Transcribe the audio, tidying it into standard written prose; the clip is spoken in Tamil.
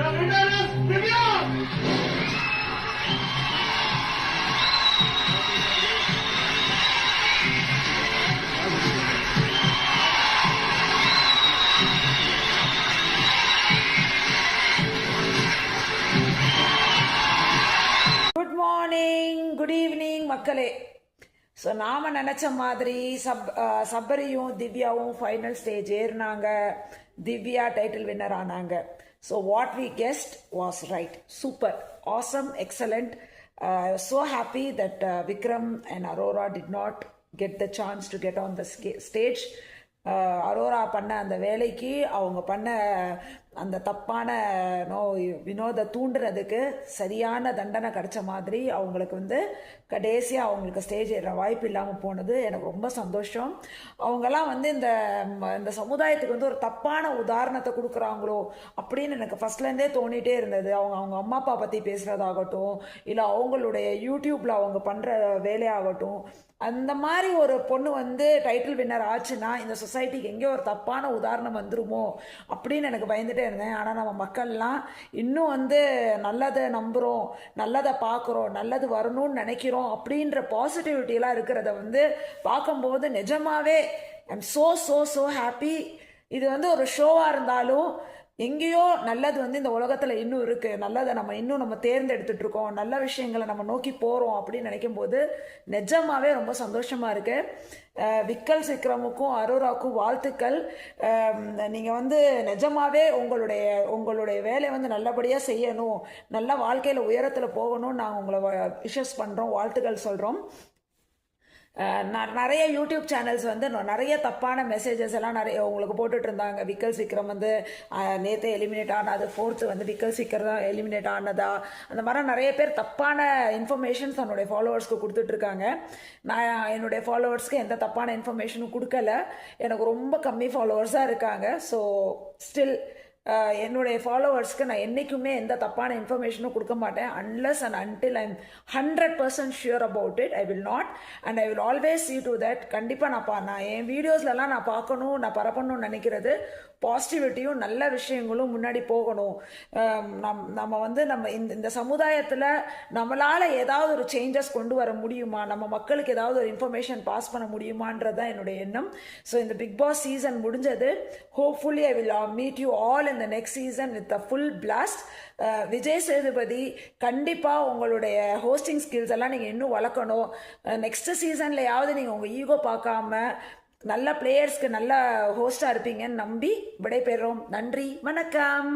குட் மார்னிங், குட் ஈவினிங் மக்களே. ஸோ நாம் நினச்ச மாதிரி சப்பரியும் திவ்யாவும் ஃபைனல் ஸ்டேஜ் ஏறினாங்க. திவ்யா டைட்டில் வின்னர் ஆனாங்க. So what we guessed was right. Super, awesome, excellent. I was so happy that Vikram and Aurora did not get the chance to get on the stage. Arora பண்ண அந்த வேலைக்கு, அவங்க பண்ண அந்த தப்பான வினோத தூண்டுறதுக்கு சரியான தண்டனை கிடைச்ச மாதிரி அவங்களுக்கு கடைசியாக அவங்களுக்கு ஸ்டேஜ் ஏற வாய்ப்பு இல்லாமல் போனது எனக்கு ரொம்ப சந்தோஷம். அவங்கெல்லாம் இந்த சமுதாயத்துக்கு ஒரு தப்பான உதாரணத்தை கொடுக்குறாங்களோ அப்படின்னு எனக்கு ஃபர்ஸ்ட்லேருந்தே தோணிகிட்டே இருந்தது. அவங்க அம்மா அப்பா பற்றி பேசுகிறதாகட்டும், இல்லை அவங்களுடைய யூடியூப்பில் அவங்க பண்ணுற வேலையாகட்டும், அந்த மாதிரி ஒரு பொண்ணு டைட்டில் வின்னர் ஆச்சுன்னா இந்த சொசைட்டிக்கு எங்கேயோ ஒரு தப்பான உதாரணம் வந்துருமோ அப்படின்னு எனக்கு பயந்துட்டே இருந்தேன். ஆனால் நம்ம மக்கள்லாம் இன்னும் நல்லதை நம்புகிறோம், நல்லதை பார்க்குறோம், நல்லது வரணும்னு நினைக்கிறோம் அப்படின்ற பாசிட்டிவிட்டியெல்லாம் இருக்கிறத பார்க்கும்போது நிஜமாவே ஐம் ஸோ ஹாப்பி. இது ஒரு ஷோவாக இருந்தாலும் எங்கேயோ நல்லது இந்த உலகத்தில் இன்னும் இருக்குது, நல்லதை நம்ம தேர்ந்தெடுத்துட்டு இருக்கோம், நல்ல விஷயங்களை நம்ம நோக்கி போகிறோம் அப்படின்னு நினைக்கும் போது நிஜமாவே ரொம்ப சந்தோஷமாக இருக்குது. விக்கல் விக்ரமுக்கும் அரோராவுக்கும் வாழ்த்துக்கள். நீங்கள் நிஜமாவே உங்களுடைய வேலையை நல்லபடியாக செய்யணும், நல்ல வாழ்க்கையில் உயரத்தில் போகணும்னு நாங்கள் உங்களை விஷஸ் பண்ணுறோம், வாழ்த்துக்கள் சொல்கிறோம். நிறைய யூடியூப் சேனல்ஸ் நிறைய தப்பான மெசேஜஸ் எல்லாம் நிறைய உங்களுக்கு போட்டுட்டு இருந்தாங்க. விக்கல் விக்ரம் நேற்று எலிமினேட் ஆனது, ஃபோர்த்து விக்கல் விக்ரம் தான் எலிமினேட் ஆனதா, அந்த மாதிரி நிறைய பேர் தப்பான இன்ஃபர்மேஷன்ஸ் தன்னுடைய ஃபாலோவர்ஸ்க்கு கொடுத்துட்ருக்காங்க. நான் என்னுடைய ஃபாலோவர்ஸ்க்கு எந்த தப்பான இன்ஃபர்மேஷனும் கொடுக்கல. எனக்கு ரொம்ப கம்மி ஃபாலோவர்ஸாக இருக்காங்க. ஸோ ஸ்டில் என்னுடைய ஃபாலோவர்ஸ்க்கு நான் என்றைக்குமே எந்த தப்பான இன்ஃபர்மேஷனும் கொடுக்க மாட்டேன். Unless and until I'm 100% sure about it, I will not and I will always see to that. கண்டிப்பாக நான் என் வீடியோஸ்லலாம் நான் பார்க்கணும், நான் பரப்பணும்னு நினைக்கிறது பாசிட்டிவிட்டியும் நல்ல விஷயங்களும் முன்னாடி போகணும். நம்ம இந்த சமுதாயத்தில் நம்மளால் ஏதாவது ஒரு சேஞ்சஸ் கொண்டு வர முடியுமா, நம்ம மக்களுக்கு ஏதாவது ஒரு இன்ஃபர்மேஷன் பாஸ் பண்ண முடியுமான்றது தான் என்னுடைய எண்ணம். ஸோ இந்த பிக் பாஸ் சீசன் முடிஞ்சது. Hopefully I will meet you all in the next season with a full blast. Vijay Sethupathi, கண்டிப்பாக உங்களுடைய ஹோஸ்டிங் ஸ்கில்ஸ் எல்லாம் நீங்கள் இன்னும் வளர்க்கணும். நெக்ஸ்ட் சீசன்லையாவது நீங்கள் உங்கள் ஈகோ பார்க்காம நல்ல பிளேயர்ஸ்க்கு நல்ல ஹோஸ்டாக இருப்பீங்கன்னு நம்பி விடைபெறுறோம். நன்றி, வணக்கம்.